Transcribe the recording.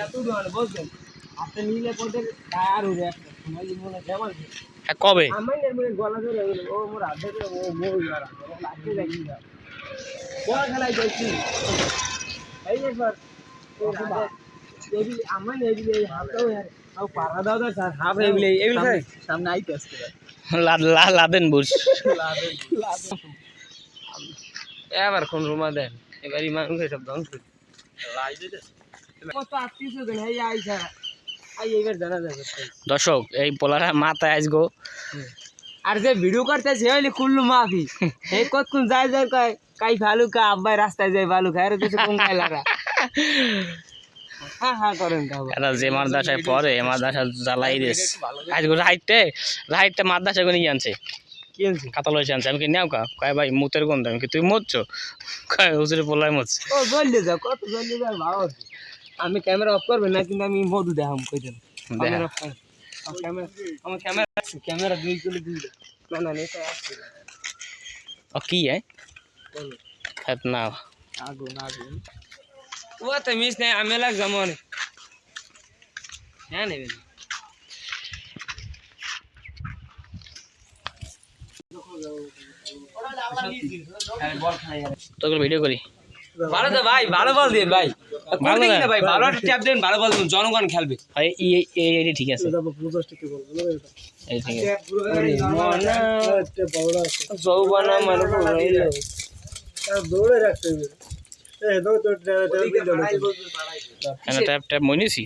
এত দোকানে বলছেন আপনি নিলে পদের টায়ার উড়ে একটা সময় মনে যেমন কবে আমার মনে গলা ধরে ও মোর হাতে ও মোর ইয়ার লাগতে যাই না বড় খেলাই যাচ্ছি এই যে স্যার এবি আমার এবি এই হাতও यार আও পারা দাও দা স্যার হাফ এবি এবি স্যার সামনে আইতে আসছে লাদেন বুঝ লাদেন এবার কোন রুমা দেন এবার ইমান সব ধ্বংস করে লাই দিতে কত আত্মীয় দেন এই আইসা আই এবার জানা যাবে দর্শক এই পোলারা মাথায় আসগো আর যে ভিডিও করতেছে হইলে কুল্লু মাফি এই কতক্ষণ যায় যায় কয় কাই ভালু কা আব্বাই রাস্তায় যায় ভালু খায় আর কিছু কোন খাইলারা হ্যাঁ হ্যাঁ করেন কা এরা যে মাদ্রাসায় পড়ে মাদ্রাসা জ্বালাই দিস আজগো রাইটটা মাদ্রাসা করে নিয়ে আনছে কি আনছে কাতা লইছে আনছে আমি কি নেও কা কয় ভাই মুতের গন্ধ আমি কি তুই মুতছো কয় হুজুরে পোলাই মুতছে ও জলদি যাও কত জলদি যাও ভালো আমি ক্যামেরা অফ করবে না কিন্তু আমি মধু দেখাম কই দেন ক্যামেরা অফ কর ক্যামেরা আমার ক্যামেরা দুই তুলে দিই না না এটা আছে ও কি है ना আগুন ও তো মিস নাই আমি লাগ জামন হ্যাঁ নেবেন তো ভিডিও করি ভালো তো ভাই ভালো বল দিন ভাই ভালো না ভাই ভালো ট্যাপ দেন ভালো বল দিন জনগণ খেলবে ভাই এই ঠিক আছে এই ঠিক আছে মনা যৌবনা মানে পুরাইলো দৌড়ে রাখতে হবে এই দৌড় ট্যাপ ট্যাপ মইনিছি